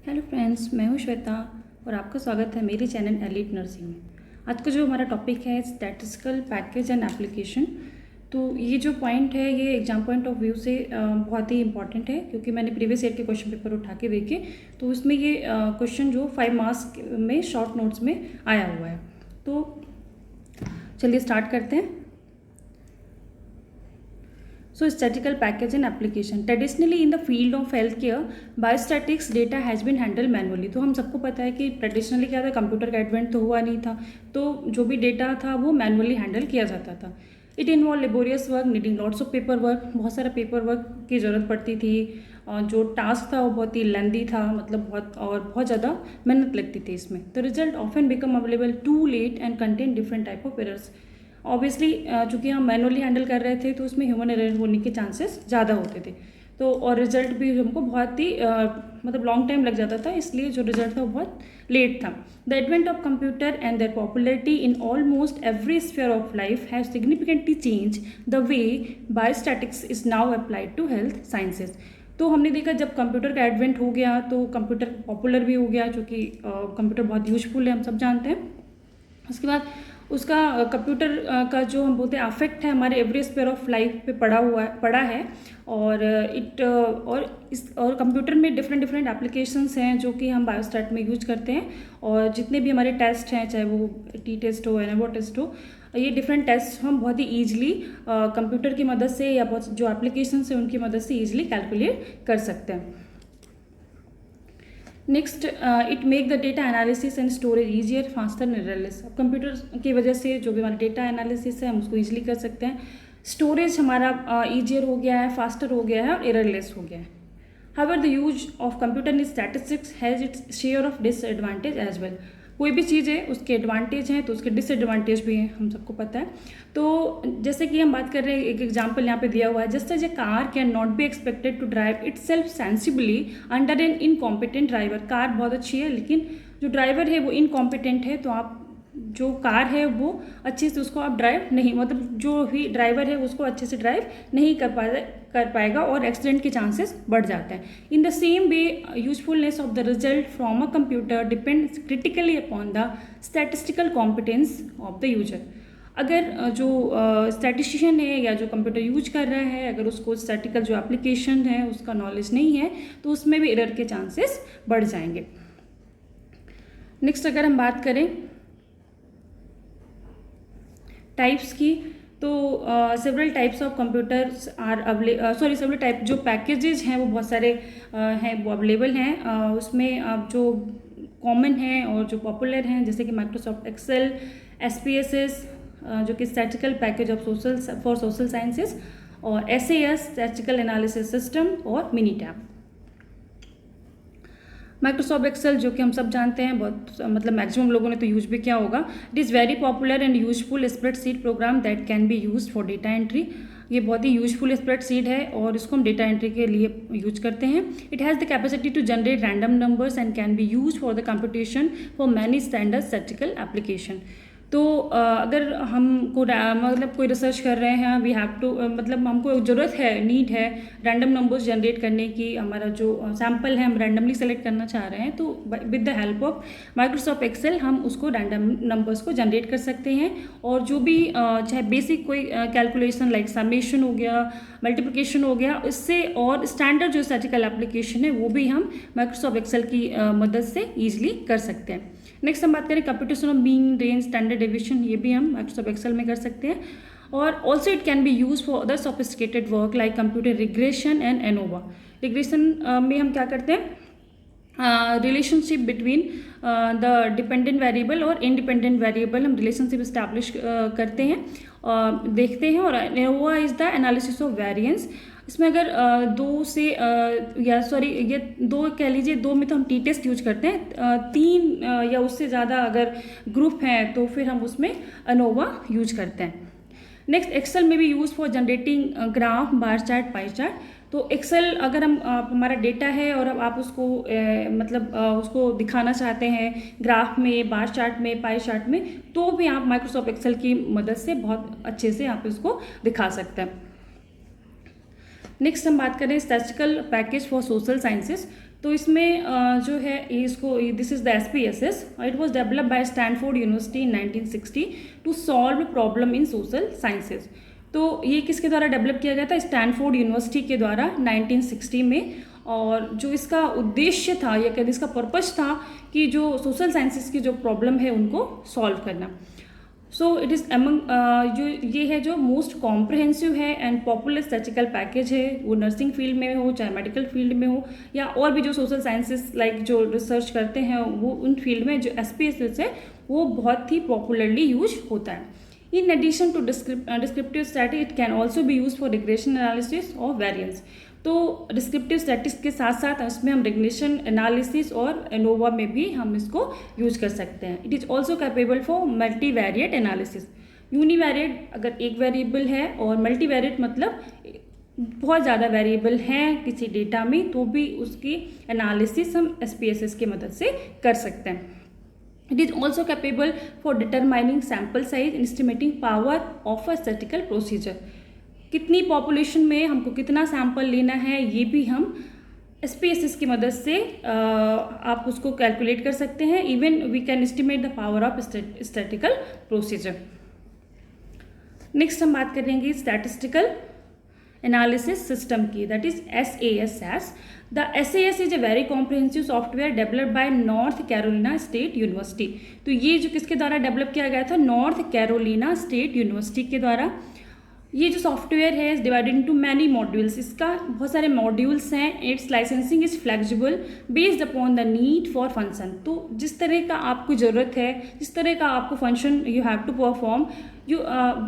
Hello friends, मैं हूँ श्वेता और आपका स्वागत है मेरे चैनल एलिट नर्सिंग में। आज का जो हमारा टॉपिक है स्टैटिस्टिकल पैकेज एंड एप्लीकेशन। तो ये जो पॉइंट है ये एग्जाम पॉइंट ऑफ व्यू से बहुत ही इंपॉर्टेंट है, क्योंकि मैंने प्रीवियस ईयर के क्वेश्चन पेपर उठा के देखे तो उसमें ये क्वेश्चन जो 5 मार्क्स में शॉर्ट नोट्स में आया हुआ है। तो चलिए स्टार्ट करते हैं। So statistical package and application. Traditionally in the field of healthcare, biostatics data has been handled manually. तो हम सबको पता है कि ट्रेडिशनली क्या था, कंप्यूटर का एडवेंट तो हुआ नहीं था, तो जो भी डेटा था वो मैनुअली हैंडल किया जाता था। It involve laborious work, needing lots of paper work, बहुत सारा पेपर वर्क की ज़रूरत पड़ती थी। और जो टास्क था वो बहुत ही लेंदी था, मतलब बहुत ज़्यादा मेहनत लगती थी इसमें। The result often become available too late and contain different type of errors. Obviously चूँकि हम मैनुअली हैंडल कर रहे थे तो उसमें ह्यूमन एरर होने के चांसेस ज़्यादा होते थे। तो और रिजल्ट भी हमको बहुत ही मतलब लॉन्ग टाइम लग जाता था, इसलिए जो रिजल्ट था वो बहुत लेट था। The advent of computer and their popularity in almost every sphere of life have significantly change the way biostatistics is now applied to health sciences. तो हमने देखा जब कंप्यूटर का एडवेंट हो गया तो कंप्यूटर पॉपुलर भी हो गया, क्योंकि कंप्यूटर बहुत यूजफुल है, हम सब जानते हैं। उसके बाद उसका कंप्यूटर का जो हम बोलते हैं अफेक्ट है हमारे एवरी स्फीयर ऑफ लाइफ पे पड़ा है। और और कंप्यूटर में डिफरेंट एप्लीकेशंस हैं जो कि हम बायोस्टैट में यूज करते हैं। और जितने भी हमारे टेस्ट हैं, चाहे वो टी टेस्ट हो, एनएबो टेस्ट हो, ये डिफरेंट टेस्ट हम बहुत ही ईजिली कंप्यूटर की मदद से या बहुत जो एप्लीकेशंस हैं उनकी मदद से ईजिली कैलकुलेट कर सकते हैं। Next, it make the data analysis and storage easier, faster and errorless. अब कंप्यूटर की वजह से जो भी हमारा डेटा एनालिसिस है हम उसको ईजिली कर सकते हैं। स्टोरेज हमारा ईजियर हो गया है, फास्टर हो गया है और एररलेस हो गया है। However the use of computer in statistics has its share of disadvantage as well. कोई भी चीज़ है उसके एडवांटेज हैं तो उसके डिसएडवांटेज भी हैं, हम सबको पता है। तो जैसे कि हम बात कर रहे हैं, एक एग्जांपल यहाँ पे दिया हुआ है, just as a car can not be expected to drive itself sensibly under an incompetent driver. Car बहुत अच्छी है लेकिन जो ड्राइवर है वो इनकॉम्पिटेंट है, तो आप जो कार है वो अच्छे से उसको आप ड्राइव नहीं, मतलब जो भी ड्राइवर है उसको अच्छे से ड्राइव नहीं कर पाएगा और एक्सीडेंट के चांसेस बढ़ जाते हैं। In the same way usefulness of the result from a computer depends critically upon the statistical competence of the user. अगर जो स्टैटिस्टिशियन है या जो कंप्यूटर यूज कर रहा है, अगर उसको स्टैटिकल जो एप्लीकेशन है उसका नॉलेज नहीं है तो उसमें भी एरर के चांसेस बढ़ जाएंगे। नेक्स्ट, अगर हम बात करें टाइप्स की, तो several types of computers are several type जो पैकेजेस हैं वो बहुत सारे हैं, वो अवेलेबल हैं। उसमें जो कॉमन हैं और जो पॉपुलर हैं जैसे कि माइक्रोसॉफ्ट एक्सेल, SPSS जो कि statistical package of social sciences, और SAS स्टैटिस्टिकल एनालिसिस सिस्टम, और मिनीटैब। माइक्रोसॉफ्ट एक्सेल जो कि हम सब जानते हैं, बहुत मतलब मैक्सिमम लोगों ने तो यूज भी किया होगा। It is very popular and useful spreadsheet programme that can be use for data entry. ये बहुत ही यूजफुल स्प्रेडशीट है और इसको हम डेटा एंट्री के लिए यूज करते हैं। It has the capacity to generate random numbers and can be use for the computation for many standard statistical application. तो अगर हमको मतलब कोई रिसर्च कर रहे हैं, वी हैव टू मतलब हमको ज़रूरत है, नीड है रैंडम नंबर्स जनरेट करने की, हमारा जो सैम्पल है हम रैंडमली सेलेक्ट करना चाह रहे हैं, तो with the help of Microsoft Excel हम उसको रैंडम नंबर्स को जनरेट कर सकते हैं। और जो भी चाहे बेसिक कोई कैलकुलेशन लाइक समेशन हो गया, मल्टीप्लिकेशन हो गया, इससे और स्टैंडर्ड जो स्टैटिस्टिकल एप्लीकेशन है वो भी हम माइक्रोसॉफ्ट एक्सेल की मदद से ईजिली कर सकते हैं। नेक्स्ट हम बात करें computation of mean, range, standard deviation, ये भी हम माइक्रोसॉफ्ट एक्सेल में कर सकते हैं। और also it can be use for other sophisticated work like computer regression and ANOVA. Regression में हम क्या करते हैं, relationship between the dependent variable और इंडिपेंडेंट वेरिएबल हम रिलेशनशिप इस्टेब्लिश करते हैं, देखते हैं। और ANOVA is the analysis of variance. इसमें अगर ये दो कह लीजिए, दो में तो हम टी टेस्ट यूज करते हैं, 3 या उससे ज़्यादा अगर ग्रुप हैं तो फिर हम उसमें एनोवा यूज करते हैं। नेक्स्ट, एक्सेल में भी use for generating graph, bar chart, pie chart. तो एक्सेल अगर हम हमारा डेटा है और अब आप उसको उसको दिखाना चाहते हैं ग्राफ में, बार चार्ट में, पाई चार्ट में, तो भी आप माइक्रोसॉफ्ट एक्सेल की मदद से बहुत अच्छे से आप इसको दिखा सकते हैं। नेक्स्ट हम बात करें statistical package for social sciences. तो इसमें जो है इसको this is the SPSS, it was develop by Stanford University in 1960 to solve problem in social sciences. तो ये किसके द्वारा डेवलप किया गया था? स्टैनफोर्ड यूनिवर्सिटी के द्वारा 1960 में। और जो इसका उद्देश्य था या कहते इसका पर्पस था कि जो सोशल साइंसेस की जो प्रॉब्लम है उनको सॉल्व करना। सो इट इज़ अमंग जो ये है जो मोस्ट कॉम्प्रहेंसिव है एंड पॉपुलर स्टैटिस्टिकल पैकेज है, वो नर्सिंग फील्ड में हो चाहे मेडिकल फील्ड में हो या और भी जो सोशल साइंसेस लाइक जो रिसर्च करते हैं वो उन फील्ड में जो SPSS है वो बहुत ही पॉपुलरली यूज होता है। In addition to descriptive statistics, it can also be used for regression analysis or variance. तो डिस्क्रिप्टिव स्टैटिस्टिक्स के साथ साथ इसमें हम रिग्रेशन एनालिसिस और एनोवा में भी हम इसको यूज कर सकते हैं। It is also capable for multivariate analysis. Univariate अगर एक वेरिएबल है और मल्टीवैरिएट मतलब बहुत ज़्यादा वेरिएबल हैं किसी डेटा में, तो भी उसकी एनालिसिस हम SPSS की मदद से कर सकते हैं। It is also capable for determining sample size and estimating power of a statistical procedure. कितनी पॉपुलेशन में हमको कितना सैंपल लेना है ये भी हम SPSS की मदद से आप उसको कैलकुलेट कर सकते हैं। Even we can estimate the power of statistical procedure. Next हम बात करेंगे स्टैटिस्टिकल एनालिसिस सिस्टम की, that is SAS। The SAS is a very comprehensive software developed by North Carolina State University. तो ये जो किसके द्वारा डेवलप किया गया था? नॉर्थ कैरोलिना स्टेट यूनिवर्सिटी के द्वारा। ये जो सॉफ्टवेयर है is divided into many modules, इसका बहुत सारे मॉड्यूल्स हैं। It's licensing is flexible based upon the need for function. तो जिस तरह का आपको ज़रूरत है, जिस तरह का आपको function you have to perform you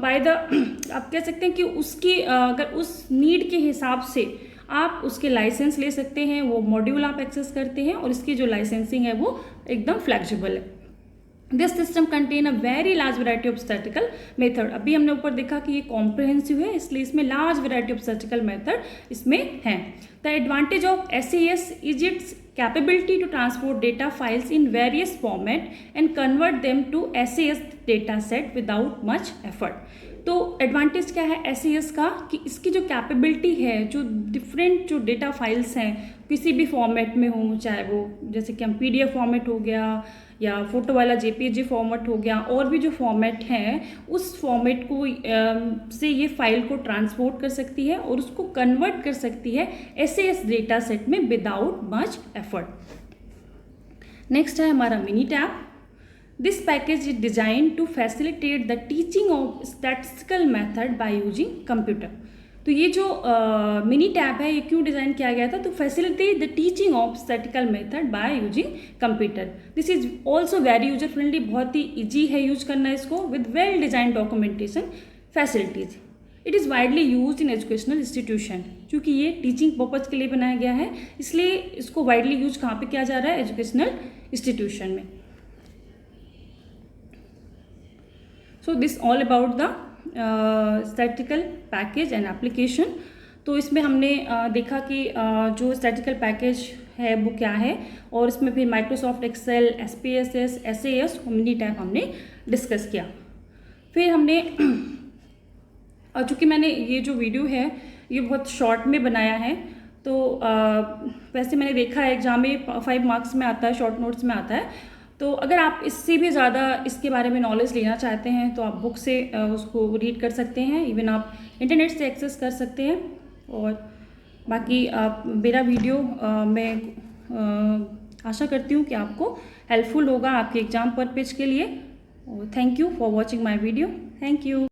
buy the आप कह सकते हैं कि उसकी अगर उस नीड के हिसाब से आप उसके लाइसेंस ले सकते हैं, वो मॉड्यूल आप एक्सेस करते हैं और इसकी जो लाइसेंसिंग है वो एकदम फ्लेक्सिबल है। This system contain a very large variety of statistical method. अभी हमने ऊपर देखा कि ये कॉम्प्रहेंसिव है, इसलिए इसमें large variety of statistical method इसमें है। The advantage of SAS is it's capability to transport data files in various format and convert them to SAS data set without much effort. तो एडवांटेज क्या है SAS का कि इसकी जो capability है, जो डिफरेंट जो डेटा फाइल्स हैं किसी भी फॉर्मेट में हो, चाहे वो जैसे कि हम PDF फॉर्मेट हो गया या फोटो वाला JPG फॉर्मेट हो गया, और भी जो फॉर्मेट हैं उस फॉर्मेट को से ये फाइल को ट्रांसपोर्ट कर सकती है और उसको कन्वर्ट कर सकती है SAS डेटा सेट में विदाउट मच एफर्ट। नेक्स्ट है हमारा Minitab. This package is design to facilitate the teaching of statistical method by using computer. तो ये जो मिनी टैब है ये क्यों डिज़ाइन किया गया था? तो facilitate the teaching of statistical method by using computer. This is also very user friendly, बहुत ही ईजी है यूज करना इसको, with well design documentation facilities. It is widely use in educational institution. क्योंकि ये टीचिंग पर्पज़ के लिए बनाया गया है, इसलिए इसको वाइडली यूज कहाँ पे किया जा रहा है? एजुकेशनल इंस्टीट्यूशन में। So this all about the statistical package and application. तो इसमें हमने देखा कि जो स्टैटिस्टिकल पैकेज है वो क्या है, और इसमें फिर माइक्रोसॉफ्ट एक्सेल, SPSS, SAS और मिनी टैब हमने डिस्कस किया। फिर हमने चूँकि मैंने ये जो वीडियो है ये बहुत शॉर्ट में बनाया है, तो वैसे मैंने देखा है एग्जाम में 5 मार्क्स में आता है, शॉर्ट नोट्स में आता है। तो अगर आप इससे भी ज़्यादा इसके बारे में नॉलेज लेना चाहते हैं तो आप बुक से उसको रीड कर सकते हैं, इवन आप इंटरनेट से एक्सेस कर सकते हैं। और बाकी आप मेरा वीडियो मैं आशा करती हूँ कि आपको हेल्पफुल होगा आपके एग्ज़ाम पर्पज़ के लिए। Thank you for watching my video. Thank you.